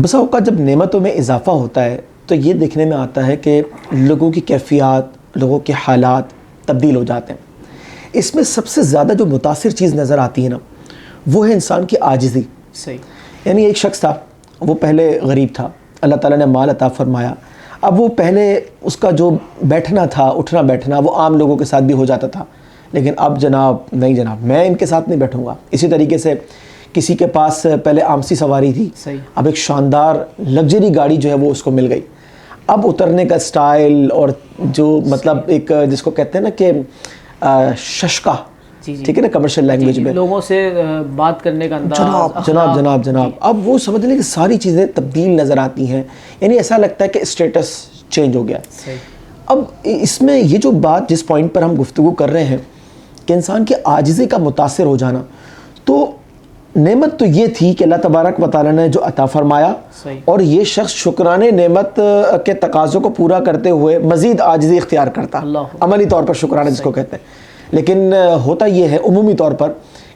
بسا اوقات جب نعمتوں میں اضافہ ہوتا ہے تو یہ دیکھنے میں آتا ہے کہ لوگوں کی کیفیات، لوگوں کے حالات تبدیل ہو جاتے ہیں۔ اس میں سب سے زیادہ جو متاثر چیز نظر آتی ہے نا، وہ ہے انسان کی عاجزی۔ صحیح۔ یعنی ایک شخص تھا، وہ پہلے غریب تھا، اللہ تعالیٰ نے مال عطا فرمایا، اب وہ پہلے اس کا جو بیٹھنا تھا، اٹھنا بیٹھنا، وہ عام لوگوں کے ساتھ بھی ہو جاتا تھا، لیکن اب جناب نہیں جناب، میں ان کے ساتھ نہیں بیٹھوں گا۔ اسی طریقے سے کسی کے پاس پہلے آمسی سواری تھی، صحیح، اب ایک شاندار لگژری گاڑی جو ہے وہ اس کو مل گئی، اب اترنے کا سٹائل اور جو مطلب ایک جس کو کہتے ہیں نا کہ ششکا، ٹھیک ہے نا کمرشل لینگویج میں، لوگوں سے بات کرنے کا انداز، جناب جناب جناب جناب، اب وہ سمجھ لیں کہ ساری چیزیں تبدیل نظر آتی ہیں، یعنی ایسا لگتا ہے کہ اسٹیٹس چینج ہو گیا۔ اب اس میں یہ جو بات جس پوائنٹ پر ہم گفتگو کر رہے ہیں کہ انسان کی عاجزی کا متاثر ہو جانا، تو نعمت تو یہ تھی کہ اللہ تبارک و تعالیٰ نے جو عطا فرمایا، اور یہ شخص شکرانے نعمت کے تقاضوں کو پورا کرتے ہوئے مزید عاجزی اختیار کرتا، عملی طور پر شکرانے جس کو کہتے ہیں۔ لیکن ہوتا یہ ہے عمومی طور پر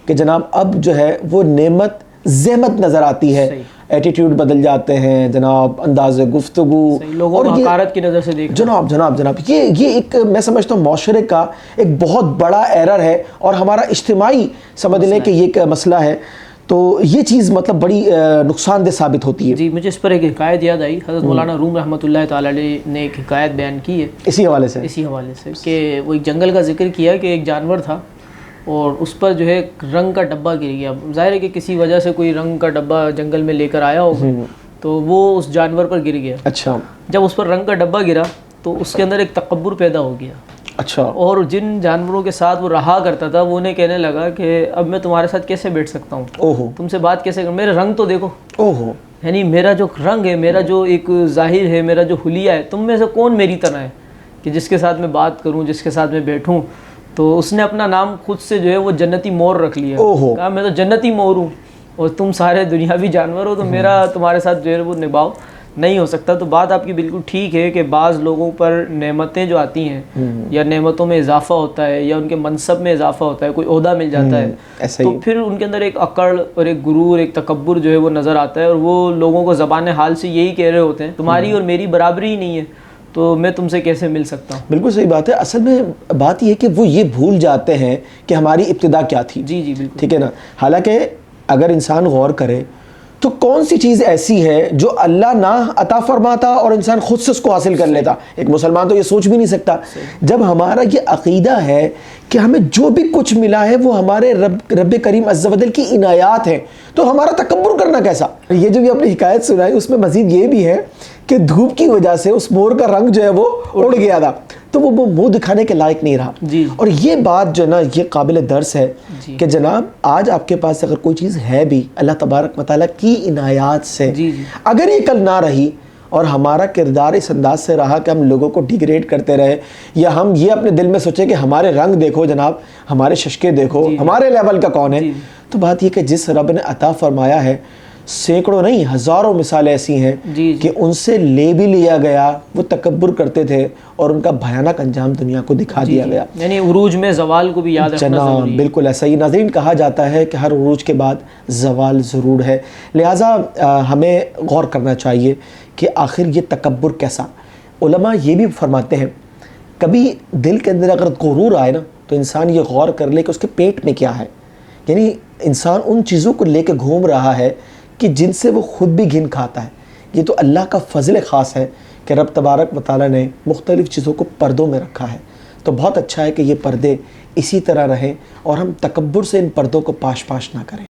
کہ جناب اب جو ہے وہ نعمت زحمت نظر آتی ہے، ایٹیٹیوڈ بدل جاتے ہیں جناب، انداز گفتگو، لوگوں کو حقارت کی نظر سے دیکھنا، جناب جناب جناب، یہ ایک میں سمجھتا ہوں معاشرے کا ایک بہت بڑا ایرر ہے، اور ہمارا اجتماعی سمجھ لیں کہ یہ ایک مسئلہ ہے، تو یہ چیز مطلب بڑی نقصان دہ ثابت ہوتی ہے۔ جی، مجھے اس پر ایک حکایت یاد آئی، حضرت مولانا روم رحمۃ اللہ تعالی علیہ نے ایک حکایت بیان کی ہے اسی حوالے سے کہ وہ ایک جنگل کا ذکر کیا کہ ایک جانور تھا اور اس پر جو ہے رنگ کا ڈبہ گر گیا۔ ظاہر ہے کہ کسی وجہ سے کوئی رنگ کا ڈبہ جنگل میں لے کر آیا ہوگا، تو وہ اس جانور پر گر گیا۔ اچھا، جب اس پر رنگ کا ڈبہ گرا تو اس کے اندر ایک تکبر پیدا ہو گیا۔ اچھا، اور جن جانوروں کے ساتھ وہ رہا کرتا تھا وہ انہیں کہنے لگا کہ اب میں تمہارے ساتھ کیسے بیٹھ سکتا ہوں، اوہو، تم سے بات کیسے کروں، میرے رنگ تو دیکھو، اوہو، یعنی میرا جو رنگ ہے، میرا جو ایک ظاہر ہے، میرا جو حلیہ ہے، تم میں سے کون میری طرح ہے کہ جس کے ساتھ میں بات کروں، جس کے ساتھ میں بیٹھوں۔ تو اس نے اپنا نام خود سے جو ہے وہ جنتی مور رکھ لیا، کہا میں تو جنتی مور ہوں اور تم سارے دنیاوی جانور ہو، تو میرا تمہارے ساتھ جو ہے وہ نبھاؤ نہیں ہو سکتا۔ تو بات آپ کی بالکل ٹھیک ہے کہ بعض لوگوں پر نعمتیں جو آتی ہیں یا نعمتوں میں اضافہ ہوتا ہے یا ان کے منصب میں اضافہ ہوتا ہے، کوئی عہدہ مل جاتا ہے، تو پھر ان کے اندر ایک اکڑ اور ایک غرور، ایک تکبر جو ہے وہ نظر آتا ہے، اور وہ لوگوں کو زبان حال سے یہی کہہ رہے ہوتے ہیں تمہاری اور میری برابری ہی نہیں ہے، تو میں تم سے کیسے مل سکتا ہوں۔ بالکل صحیح بات ہے۔ اصل میں بات یہ ہے کہ وہ یہ بھول جاتے ہیں کہ ہماری ابتدا کیا تھی۔ جی جی بالکل، ٹھیک ہے نا۔ حالانکہ اگر انسان غور کرے تو کون سی چیز ایسی ہے جو اللہ نہ عطا فرماتا اور انسان خود سے اس کو حاصل کر لیتا؟ ایک مسلمان تو یہ سوچ بھی نہیں سکتا۔ جب ہمارا یہ عقیدہ ہے کہ ہمیں جو بھی کچھ ملا ہے وہ ہمارے رب کریم عز و جل کی عنایات ہیں، تو ہمارا تکبر کرنا کیسا؟ یہ جو بھی اپنی حکایت سنائی اس میں مزید یہ بھی ہے کہ دھوپ کی وجہ سے اس مور کا رنگ جو ہے وہ اڑ گیا تھا، تو وہ منہ دکھانے کے لائق نہیں رہا۔ اور یہ بات جو ہے نا یہ قابل درس ہے کہ جناب آج آپ کے پاس اگر کوئی چیز ہے بھی اللہ تبارک و تعالیٰ کی عنایات سے، اگر یہ کل نہ رہی اور ہمارا کردار اس انداز سے رہا کہ ہم لوگوں کو ڈیگریڈ کرتے رہے، یا ہم یہ اپنے دل میں سوچے کہ ہمارے رنگ دیکھو جناب، ہمارے ششکے دیکھو، ہمارے لیول کا کون ہے، تو بات یہ کہ جس رب نے عطا فرمایا ہے سینکڑوں نہیں ہزاروں مثالیں ایسی ہیں کہ ان سے لے بھی لیا گیا، وہ تکبر کرتے تھے اور ان کا بھیانک انجام دنیا کو دکھا دیا گیا۔ یعنی عروج میں زوال کو بھی یاد رکھنا ضروری ہے۔ بالکل ایسا ہی ناظرین کہا جاتا ہے کہ ہر عروج کے بعد زوال ضرور ہے، لہٰذا ہمیں غور کرنا چاہیے کہ آخر یہ تکبر کیسا۔ علماء یہ بھی فرماتے ہیں کبھی دل کے اندر اگر غرور آئے نا تو انسان یہ غور کر لے کہ اس کے پیٹ میں کیا ہے، یعنی انسان ان چیزوں کو لے کے گھوم رہا ہے کہ جن سے وہ خود بھی گھن کھاتا ہے۔ یہ تو اللہ کا فضل خاص ہے کہ رب تبارک و تعالیٰ نے مختلف چیزوں کو پردوں میں رکھا ہے، تو بہت اچھا ہے کہ یہ پردے اسی طرح رہیں اور ہم تکبر سے ان پردوں کو پاش نہ کریں۔